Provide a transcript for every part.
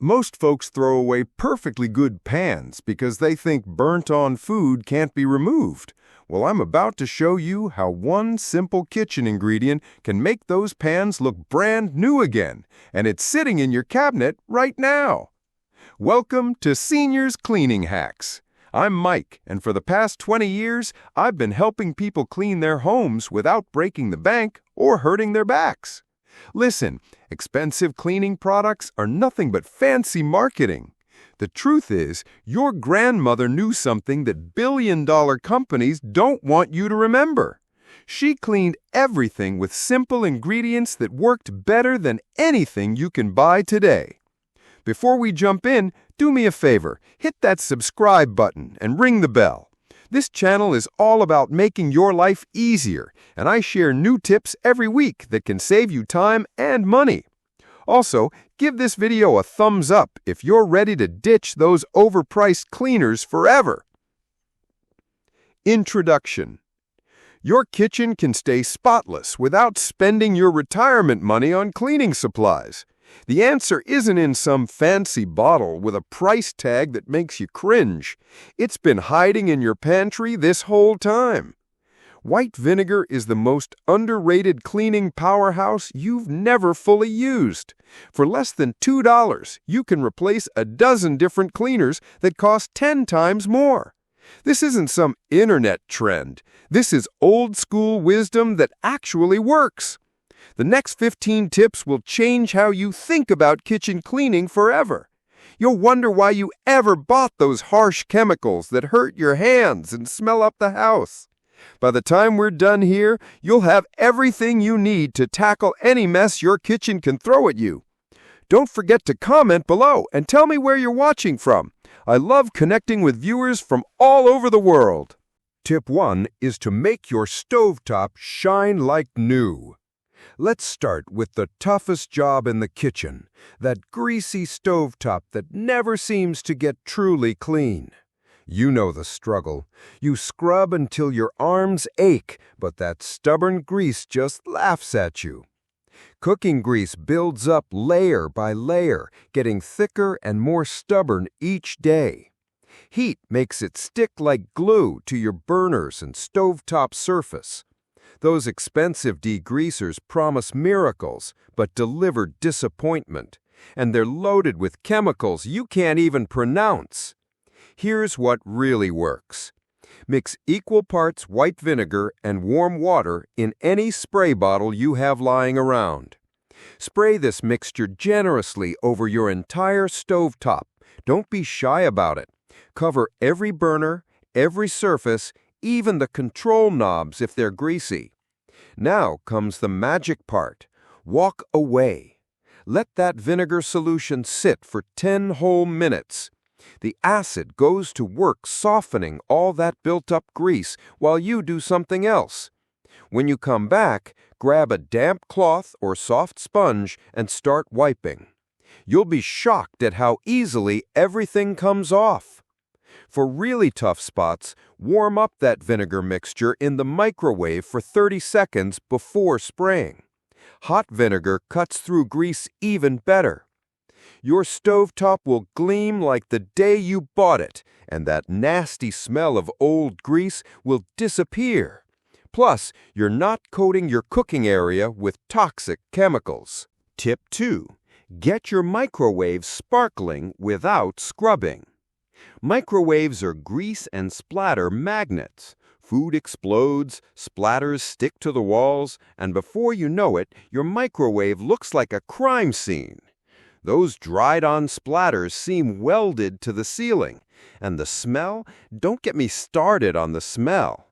Most folks throw away perfectly good pans because they think burnt-on food can't be removed. Well, I'm about to show you how one simple kitchen ingredient can make those pans look brand new again, and it's sitting in your cabinet right now. Welcome to Seniors Cleaning Hacks. I'm Mike, and for the past 20 years, I've been helping people clean their homes without breaking the bank or hurting their backs. Listen, expensive cleaning products are nothing but fancy marketing. The truth is, your grandmother knew something that billion-dollar companies don't want you to remember. She cleaned everything with simple ingredients that worked better than anything you can buy today. Before we jump in, do me a favor, hit that subscribe button and ring the bell. This channel is all about making your life easier, and I share new tips every week that can save you time and money. Also, give this video a thumbs up if you're ready to ditch those overpriced cleaners forever. Introduction. Your kitchen can stay spotless without spending your retirement money on cleaning supplies. The answer isn't in some fancy bottle with a price tag that makes you cringe. It's been hiding in your pantry this whole time. White vinegar is the most underrated cleaning powerhouse you've never fully used. For less than $2, you can replace a dozen different cleaners that cost 10 times more. This isn't some internet trend. This is old-school wisdom that actually works. The next 15 tips will change how you think about kitchen cleaning forever. You'll wonder why you ever bought those harsh chemicals that hurt your hands and smell up the house. By the time we're done here, you'll have everything you need to tackle any mess your kitchen can throw at you. Don't forget to comment below and tell me where you're watching from. I love connecting with viewers from all over the world. Tip 1 is to make your stovetop shine like new. Let's start with the toughest job in the kitchen, that greasy stovetop that never seems to get truly clean. You know the struggle. You scrub until your arms ache, but that stubborn grease just laughs at you. Cooking grease builds up layer by layer, getting thicker and more stubborn each day. Heat makes it stick like glue to your burners and stovetop surface. Those expensive degreasers promise miracles, but deliver disappointment, and they're loaded with chemicals you can't even pronounce. Here's what really works. Mix equal parts white vinegar and warm water in any spray bottle you have lying around. Spray this mixture generously over your entire stovetop. Don't be shy about it. Cover every burner, every surface, even the control knobs if they're greasy. Now comes the magic part. Walk away. Let that vinegar solution sit for 10 whole minutes. The acid goes to work softening all that built-up grease while you do something else. When you come back, grab a damp cloth or soft sponge and start wiping. You'll be shocked at how easily everything comes off. For really tough spots, warm up that vinegar mixture in the microwave for 30 seconds before spraying. Hot vinegar cuts through grease even better. Your stovetop will gleam like the day you bought it, and that nasty smell of old grease will disappear. Plus, you're not coating your cooking area with toxic chemicals. Tip 2. Get your microwave sparkling without scrubbing. Microwaves are grease and splatter magnets. Food explodes, splatters stick to the walls, and before you know it, your microwave looks like a crime scene. Those dried-on splatters seem welded to the ceiling. And the smell? Don't get me started on the smell.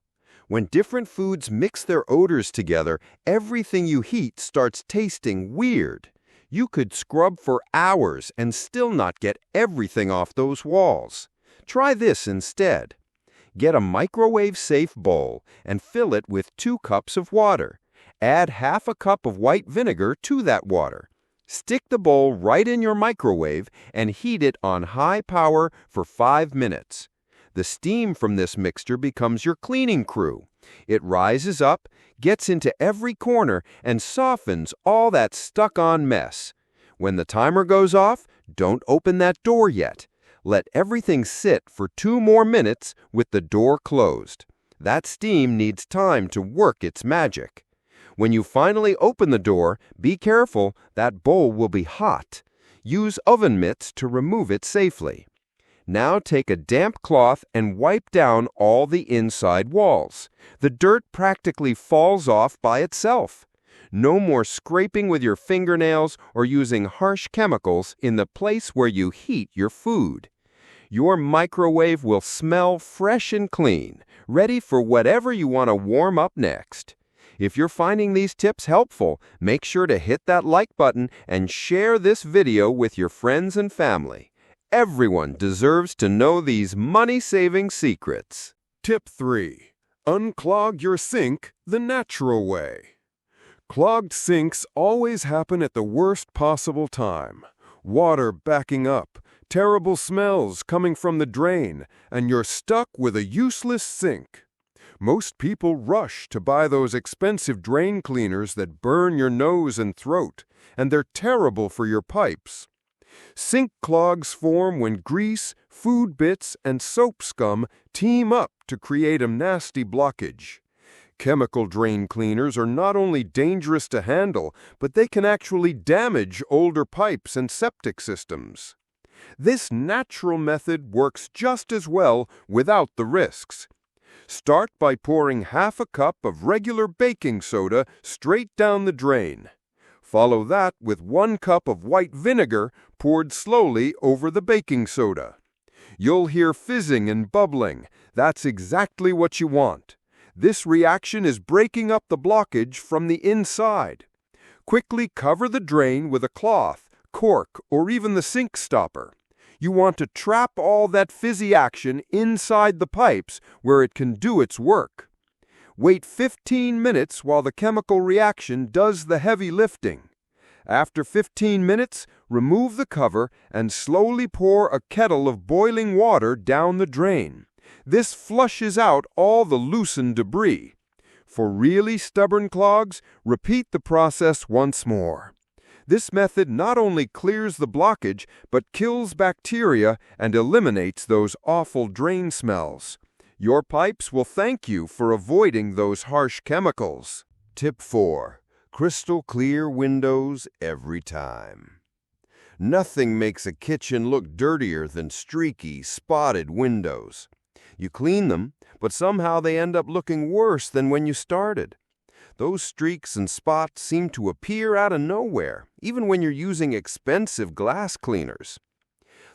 When different foods mix their odors together, everything you heat starts tasting weird. You could scrub for hours and still not get everything off those walls. Try this instead. Get a microwave-safe bowl and fill it with 2 cups of water. Add half a cup of white vinegar to that water. Stick the bowl right in your microwave and heat it on high power for 5 minutes. The steam from this mixture becomes your cleaning crew. It rises up, gets into every corner, and softens all that stuck-on mess. When the timer goes off, Don't open that door yet. Let everything sit for 2 more minutes with the door closed. That steam needs time to work its magic. When you finally open the door, be careful, that bowl will be hot. Use oven mitts to remove it safely. Now take a damp cloth and wipe down all the inside walls. The dirt practically falls off by itself. No more scraping with your fingernails or using harsh chemicals in the place where you heat your food. Your microwave will smell fresh and clean, ready for whatever you want to warm up next. If you're finding these tips helpful, make sure to hit that like button and share this video with your friends and family. Everyone deserves to know these money-saving secrets. Tip 3. Unclog your sink the natural way. Clogged sinks always happen at the worst possible time. Water backing up, terrible smells coming from the drain, and you're stuck with a useless sink. Most people rush to buy those expensive drain cleaners that burn your nose and throat, and they're terrible for your pipes. Sink clogs form when grease, food bits, and soap scum team up to create a nasty blockage. Chemical drain cleaners are not only dangerous to handle, but they can actually damage older pipes and septic systems. This natural method works just as well without the risks. Start by pouring half a cup of regular baking soda straight down the drain. Follow that with 1 cup of white vinegar poured slowly over the baking soda. You'll hear fizzing and bubbling. That's exactly what you want. This reaction is breaking up the blockage from the inside. Quickly cover the drain with a cloth, cork, or even the sink stopper. You want to trap all that fizzy action inside the pipes where it can do its work. Wait 15 minutes while the chemical reaction does the heavy lifting. After 15 minutes, remove the cover and slowly pour a kettle of boiling water down the drain. This flushes out all the loosened debris. For really stubborn clogs, repeat the process once more. This method not only clears the blockage, but kills bacteria and eliminates those awful drain smells. Your pipes will thank you for avoiding those harsh chemicals. Tip 4. Crystal clear windows every time. Nothing makes a kitchen look dirtier than streaky, spotted windows. You clean them, but somehow they end up looking worse than when you started. Those streaks and spots seem to appear out of nowhere, even when you're using expensive glass cleaners.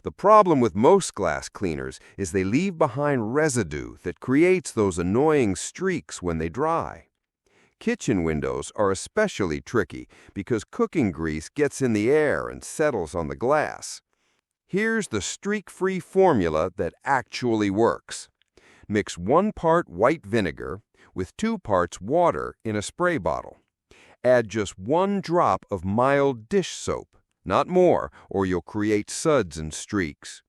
The problem with most glass cleaners is they leave behind residue that creates those annoying streaks when they dry. Kitchen windows are especially tricky because cooking grease gets in the air and settles on the glass. Here's the streak-free formula that actually works. Mix 1 part white vinegar with 2 parts water in a spray bottle. Add just 1 drop of mild dish soap, not more, or you'll create suds and streaks.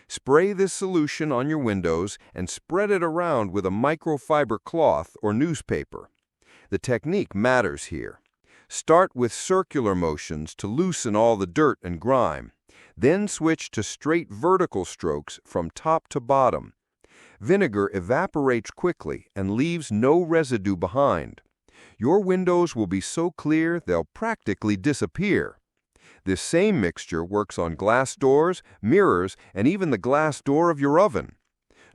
Spray this solution on your windows and spread it around with a microfiber cloth or newspaper. The technique matters here. Start with circular motions to loosen all the dirt and grime. Then switch to straight vertical strokes from top to bottom. Vinegar evaporates quickly and leaves no residue behind. Your windows will be so clear they'll practically disappear. This same mixture works on glass doors, mirrors, and even the glass door of your oven.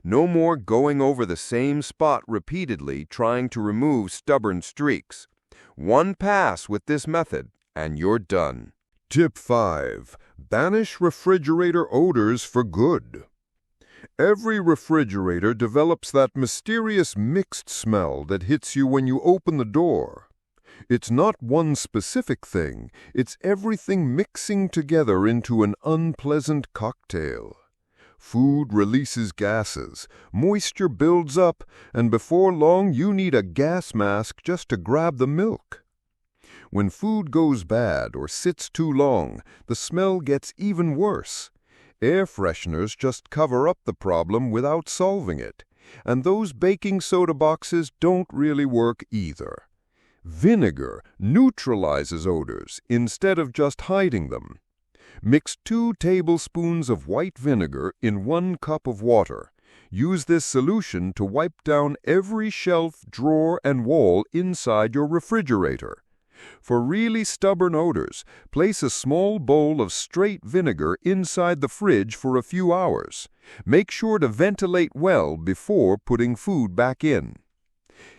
No more going over the same spot repeatedly trying to remove stubborn streaks. 1 pass with this method, and you're done. Tip 5. Banish refrigerator odors for good. Every refrigerator develops that mysterious mixed smell that hits you when you open the door. It's not one specific thing, it's everything mixing together into an unpleasant cocktail. Food releases gases, moisture builds up, and before long you need a gas mask just to grab the milk. When food goes bad or sits too long, the smell gets even worse. Air fresheners just cover up the problem without solving it, and those baking soda boxes don't really work either. Vinegar neutralizes odors instead of just hiding them. Mix 2 tablespoons of white vinegar in 1 cup of water. Use this solution to wipe down every shelf, drawer, and wall inside your refrigerator. For really stubborn odors, place a small bowl of straight vinegar inside the fridge for a few hours. Make sure to ventilate well before putting food back in.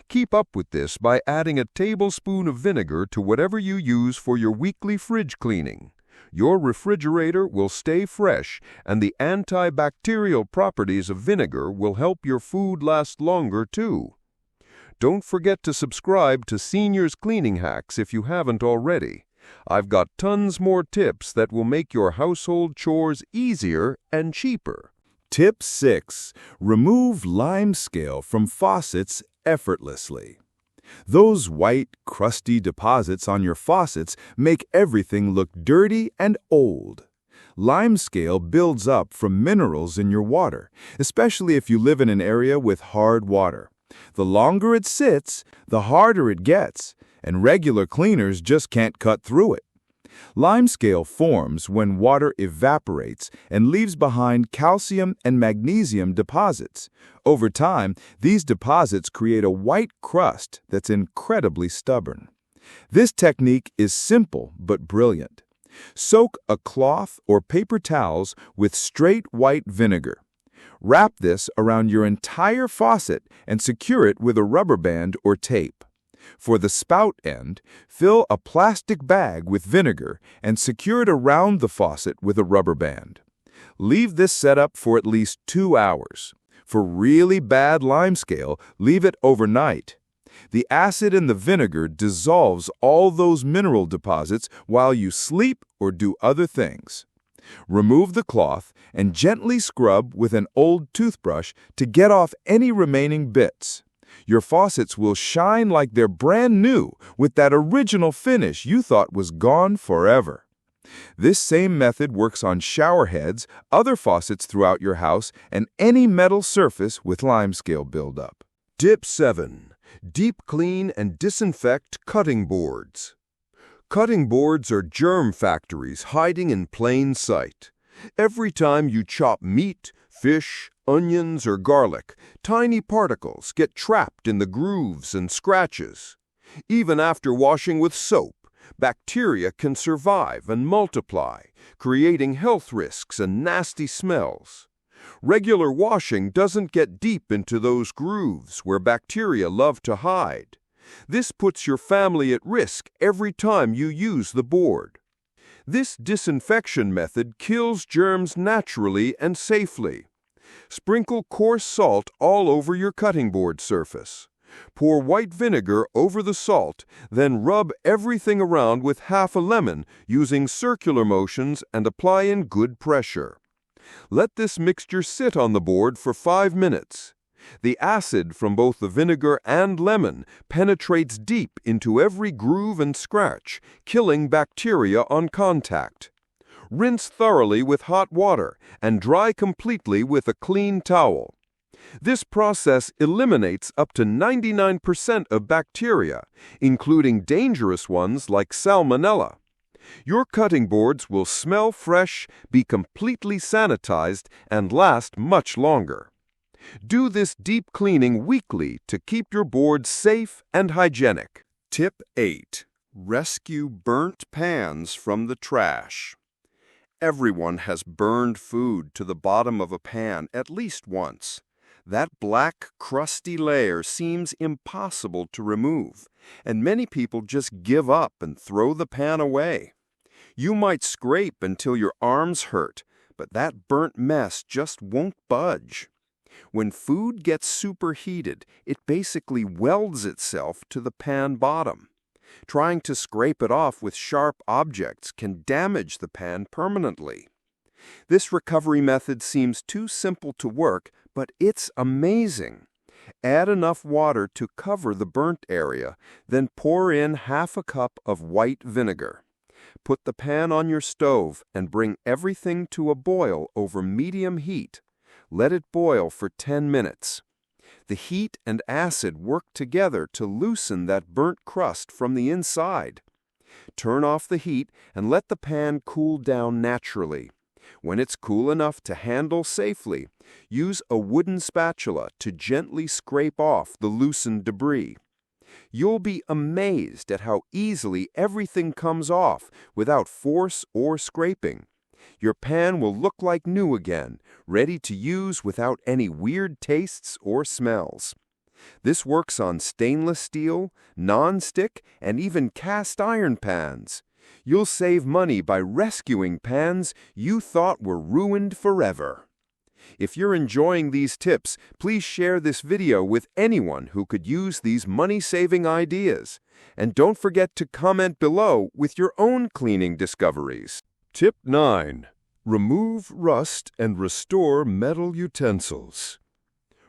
Keep up with this by adding a tablespoon of vinegar to whatever you use for your weekly fridge cleaning. Your refrigerator will stay fresh, and the antibacterial properties of vinegar will help your food last longer too. Don't forget to subscribe to Seniors Cleaning Hacks if you haven't already. I've got tons more tips that will make your household chores easier and cheaper. Tip 6. Remove lime scale from faucets effortlessly. Those white, crusty deposits on your faucets make everything look dirty and old. Lime scale builds up from minerals in your water, especially if you live in an area with hard water. The longer it sits, the harder it gets, and regular cleaners just can't cut through it. Limescale forms when water evaporates and leaves behind calcium and magnesium deposits. Over time, these deposits create a white crust that's incredibly stubborn. This technique is simple but brilliant. Soak a cloth or paper towels with straight white vinegar. Wrap this around your entire faucet and secure it with a rubber band or tape. For the spout end, fill a plastic bag with vinegar and secure it around the faucet with a rubber band. Leave this set up for at least 2 hours. For really bad limescale, leave it overnight. The acid in the vinegar dissolves all those mineral deposits while you sleep or do other things. Remove the cloth and gently scrub with an old toothbrush to get off any remaining bits. Your faucets will shine like they're brand new with that original finish you thought was gone forever. This same method works on shower heads, other faucets throughout your house, and any metal surface with limescale buildup. Tip 7. Deep clean and disinfect cutting boards. Cutting boards are germ factories hiding in plain sight. Every time you chop meat, fish, onions, or garlic, tiny particles get trapped in the grooves and scratches. Even after washing with soap, bacteria can survive and multiply, creating health risks and nasty smells. Regular washing doesn't get deep into those grooves where bacteria love to hide. This puts your family at risk every time you use the board. This disinfection method kills germs naturally and safely. Sprinkle coarse salt all over your cutting board surface. Pour white vinegar over the salt, then rub everything around with half a lemon using circular motions and apply in good pressure. Let this mixture sit on the board for 5 minutes. The acid from both the vinegar and lemon penetrates deep into every groove and scratch, killing bacteria on contact. Rinse thoroughly with hot water and dry completely with a clean towel. This process eliminates up to 99% of bacteria, including dangerous ones like salmonella. Your cutting boards will smell fresh, be completely sanitized, and last much longer. Do this deep cleaning weekly to keep your boards safe and hygienic. Tip 8. Rescue burnt pans from the trash. Everyone has burned food to the bottom of a pan at least once. That black, crusty layer seems impossible to remove, and many people just give up and throw the pan away. You might scrape until your arms hurt, but that burnt mess just won't budge. When food gets superheated, it basically welds itself to the pan bottom. Trying to scrape it off with sharp objects can damage the pan permanently. This recovery method seems too simple to work, but it's amazing. Add enough water to cover the burnt area, then pour in half a cup of white vinegar. Put the pan on your stove and bring everything to a boil over medium heat. Let it boil for 10 minutes. The heat and acid work together to loosen that burnt crust from the inside. Turn off the heat and let the pan cool down naturally. When it's cool enough to handle safely, use a wooden spatula to gently scrape off the loosened debris. You'll be amazed at how easily everything comes off without force or scraping. Your pan will look like new again, ready to use without any weird tastes or smells. This works on stainless steel, non-stick, and even cast iron pans. You'll save money by rescuing pans you thought were ruined forever. If you're enjoying these tips, please share this video with anyone who could use these money-saving ideas. And don't forget to comment below with your own cleaning discoveries. Tip 9. Remove rust and restore metal utensils.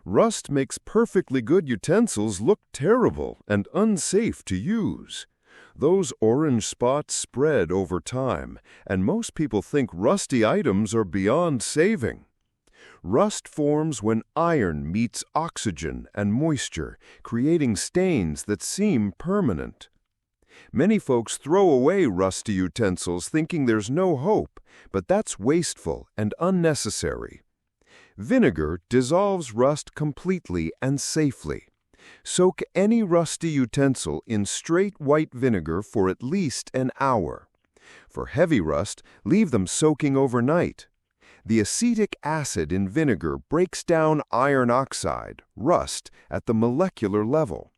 Rust makes perfectly good utensils look terrible and unsafe to use. Those orange spots spread over time, and most people think rusty items are beyond saving. Rust forms when iron meets oxygen and moisture, creating stains that seem permanent. Many folks throw away rusty utensils thinking there's no hope, but that's wasteful and unnecessary. Vinegar dissolves rust completely and safely. Soak any rusty utensil in straight white vinegar for at least an hour. For heavy rust, leave them soaking overnight. The acetic acid in vinegar breaks down iron oxide, rust, at the molecular level.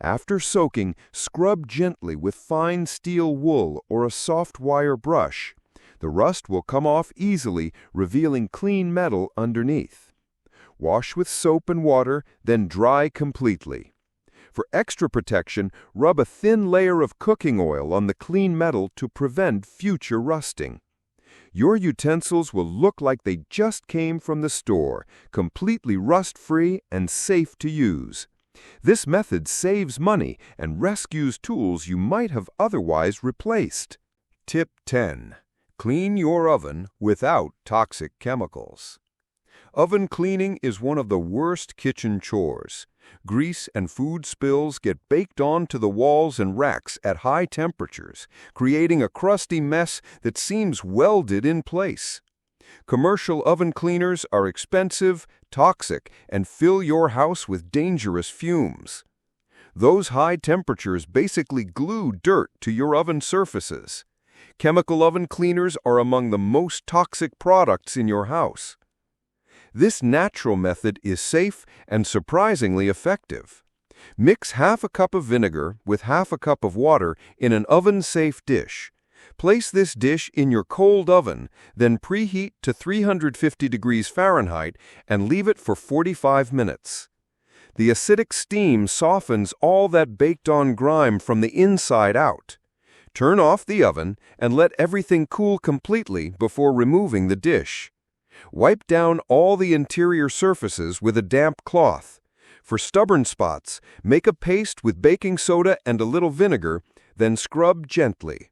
After soaking, scrub gently with fine steel wool or a soft wire brush. The rust will come off easily, revealing clean metal underneath. Wash with soap and water, then dry completely. For extra protection, rub a thin layer of cooking oil on the clean metal to prevent future rusting. Your utensils will look like they just came from the store, completely rust-free and safe to use. This method saves money and rescues tools you might have otherwise replaced. Tip 10. Clean your oven without toxic chemicals. Oven cleaning is one of the worst kitchen chores. Grease and food spills get baked onto the walls and racks at high temperatures, creating a crusty mess that seems welded in place. Commercial oven cleaners are expensive, toxic, and fill your house with dangerous fumes. Those high temperatures basically glue dirt to your oven surfaces. Chemical oven cleaners are among the most toxic products in your house. This natural method is safe and surprisingly effective. Mix half a cup of vinegar with half a cup of water in an oven-safe dish. Place this dish in your cold oven, then preheat to 350 degrees Fahrenheit and leave it for 45 minutes. The acidic steam softens all that baked-on grime from the inside out. Turn off the oven and let everything cool completely before removing the dish. Wipe down all the interior surfaces with a damp cloth. For stubborn spots, make a paste with baking soda and a little vinegar, then scrub gently.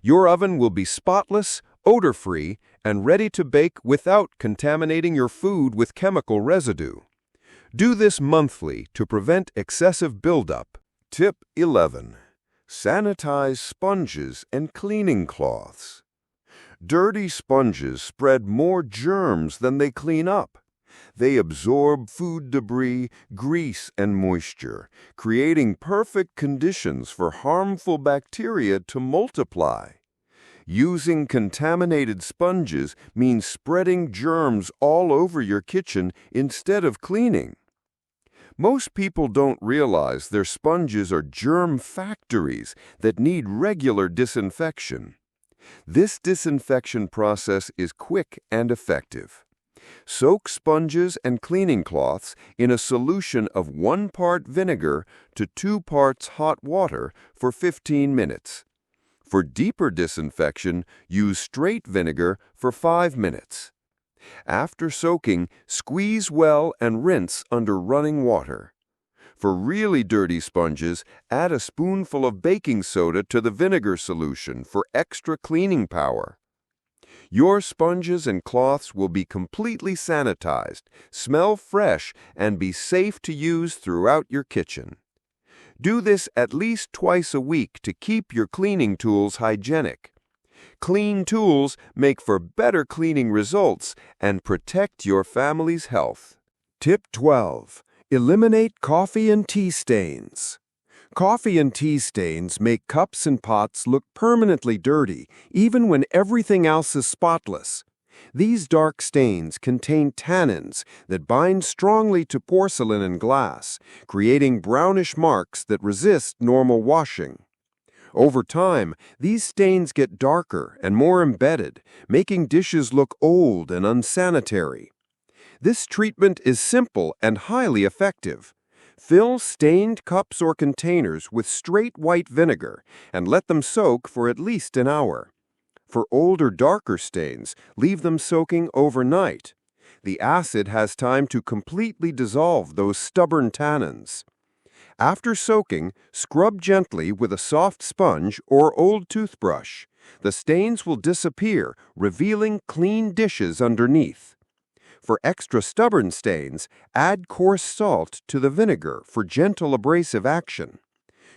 Your oven will be spotless, odor-free, and ready to bake without contaminating your food with chemical residue. Do this monthly to prevent excessive buildup. Tip 11. Sanitize sponges and cleaning cloths. Dirty sponges spread more germs than they clean up. They absorb food debris, grease, and moisture, creating perfect conditions for harmful bacteria to multiply. Using contaminated sponges means spreading germs all over your kitchen instead of cleaning. Most people don't realize their sponges are germ factories that need regular disinfection. This disinfection process is quick and effective. Soak sponges and cleaning cloths in a solution of 1 part vinegar to 2 parts hot water for 15 minutes. For deeper disinfection, use straight vinegar for 5 minutes. After soaking, squeeze well and rinse under running water. For really dirty sponges, add a spoonful of baking soda to the vinegar solution for extra cleaning power. Your sponges and cloths will be completely sanitized, smell fresh, and be safe to use throughout your kitchen. Do this at least twice a week to keep your cleaning tools hygienic. Clean tools make for better cleaning results and protect your family's health. Tip 12. Eliminate coffee and tea stains. Coffee and tea stains make cups and pots look permanently dirty, even when everything else is spotless. These dark stains contain tannins that bind strongly to porcelain and glass, creating brownish marks that resist normal washing. Over time, these stains get darker and more embedded, making dishes look old and unsanitary. This treatment is simple and highly effective. Fill stained cups or containers with straight white vinegar and let them soak for at least an hour. For older, darker stains, leave them soaking overnight. The acid has time to completely dissolve those stubborn tannins. After soaking, scrub gently with a soft sponge or old toothbrush. The stains will disappear, revealing clean dishes underneath. For extra stubborn stains, add coarse salt to the vinegar for gentle abrasive action.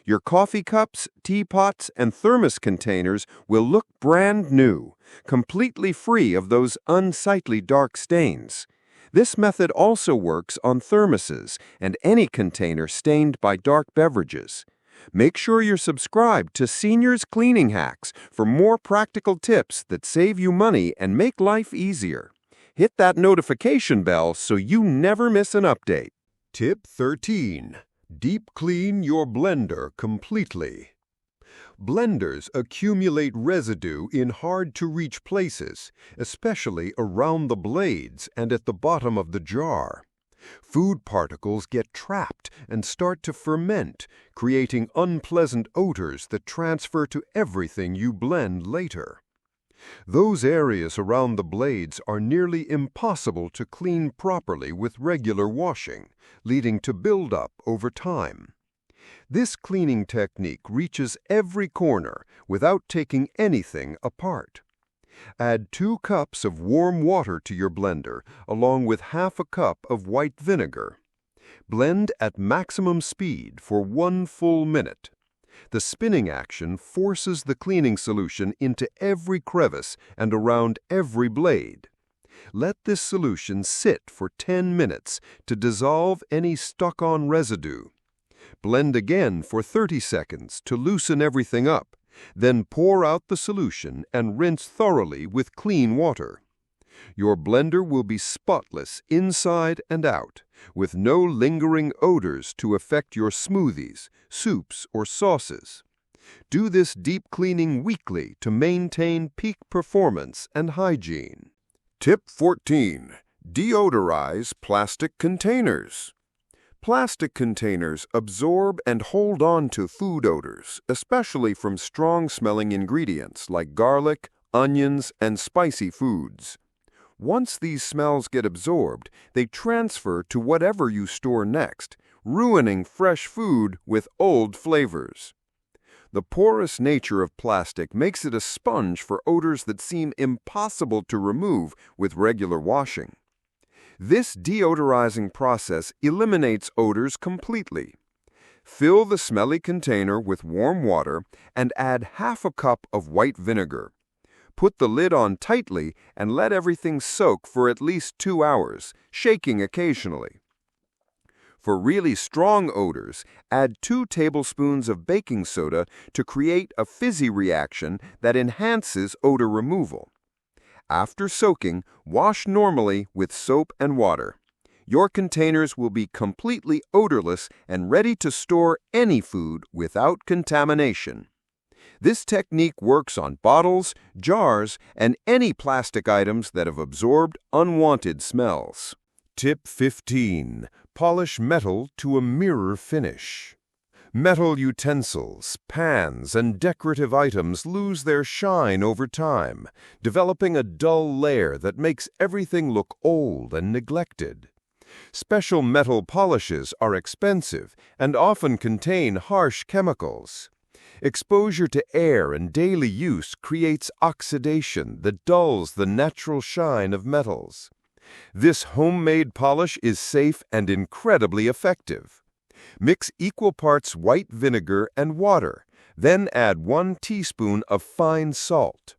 Your coffee cups, teapots, and thermos containers will look brand new, completely free of those unsightly dark stains. This method also works on thermoses and any container stained by dark beverages. Make sure you're subscribed to Seniors Cleaning Hacks for more practical tips that save you money and make life easier. Hit that notification bell so you never miss an update. Tip 13. Deep clean your blender completely. Blenders accumulate residue in hard-to-reach places, especially around the blades and at the bottom of the jar. Food particles get trapped and start to ferment, creating unpleasant odors that transfer to everything you blend later. Those areas around the blades are nearly impossible to clean properly with regular washing, leading to buildup over time. This cleaning technique reaches every corner without taking anything apart. Add 2 cups of warm water to your blender, along with half a cup of white vinegar. Blend at maximum speed for 1 full minute. The spinning action forces the cleaning solution into every crevice and around every blade. Let this solution sit for 10 minutes to dissolve any stuck-on residue. Blend again for 30 seconds to loosen everything up, then pour out the solution and rinse thoroughly with clean water. Your blender will be spotless inside and out, with no lingering odors to affect your smoothies, soups, or sauces. Do this deep cleaning weekly to maintain peak performance and hygiene. Tip 14. Deodorize plastic containers. Plastic containers absorb and hold on to food odors, especially from strong-smelling ingredients like garlic, onions, and spicy foods. Once these smells get absorbed, they transfer to whatever you store next, ruining fresh food with old flavors. The porous nature of plastic makes it a sponge for odors that seem impossible to remove with regular washing. This deodorizing process eliminates odors completely. Fill the smelly container with warm water and add half a cup of white vinegar. Put the lid on tightly and let everything soak for at least 2 hours, shaking occasionally. For really strong odors, add 2 tablespoons of baking soda to create a fizzy reaction that enhances odor removal. After soaking, wash normally with soap and water. Your containers will be completely odorless and ready to store any food without contamination. This technique works on bottles, jars, and any plastic items that have absorbed unwanted smells. Tip 15. Polish metal to a mirror finish. Metal utensils, pans, and decorative items lose their shine over time, developing a dull layer that makes everything look old and neglected. Special metal polishes are expensive and often contain harsh chemicals. Exposure to air and daily use creates oxidation that dulls the natural shine of metals. This homemade polish is safe and incredibly effective. Mix equal parts white vinegar and water, then add 1 teaspoon of fine salt.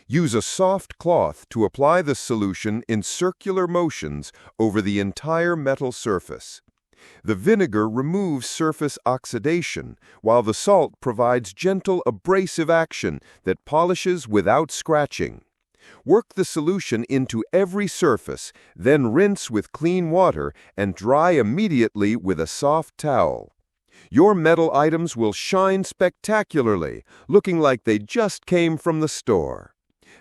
Use a soft cloth to apply the solution in circular motions over the entire metal surface. The vinegar removes surface oxidation, while the salt provides gentle abrasive action that polishes without scratching. Work the solution into every surface, then rinse with clean water and dry immediately with a soft towel. Your metal items will shine spectacularly, looking like they just came from the store.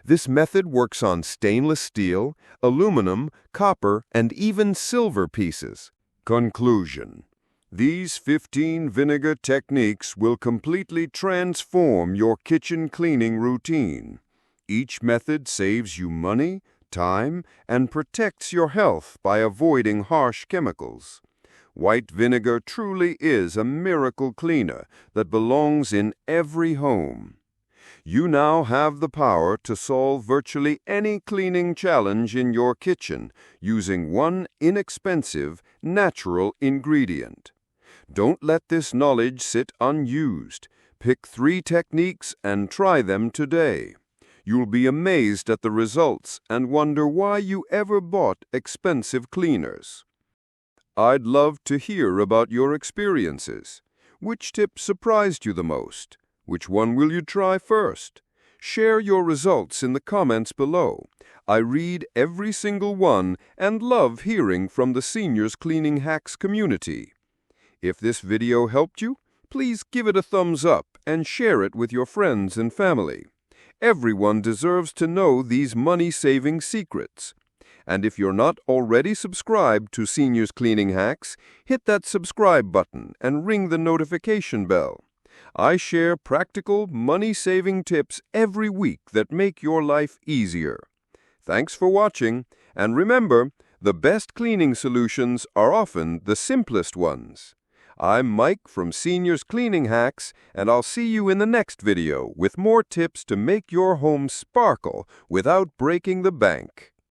This method works on stainless steel, aluminum, copper, and even silver pieces. Conclusion. These 15 vinegar techniques will completely transform your kitchen cleaning routine. Each method saves you money, time, and protects your health by avoiding harsh chemicals. White vinegar truly is a miracle cleaner that belongs in every home. You now have the power to solve virtually any cleaning challenge in your kitchen using one inexpensive, natural ingredient. Don't let this knowledge sit unused. Pick 3 techniques and try them today. You'll be amazed at the results and wonder why you ever bought expensive cleaners. I'd love to hear about your experiences. Which tip surprised you the most? Which one will you try first? Share your results in the comments below. I read every single one and love hearing from the Seniors Cleaning Hacks community. If this video helped you, please give it a thumbs up and share it with your friends and family. Everyone deserves to know these money-saving secrets. And if you're not already subscribed to Seniors Cleaning Hacks, hit that subscribe button and ring the notification bell. I share practical, money-saving tips every week that make your life easier. Thanks for watching, and remember, the best cleaning solutions are often the simplest ones. I'm Mike from Seniors Cleaning Hacks, and I'll see you in the next video with more tips to make your home sparkle without breaking the bank.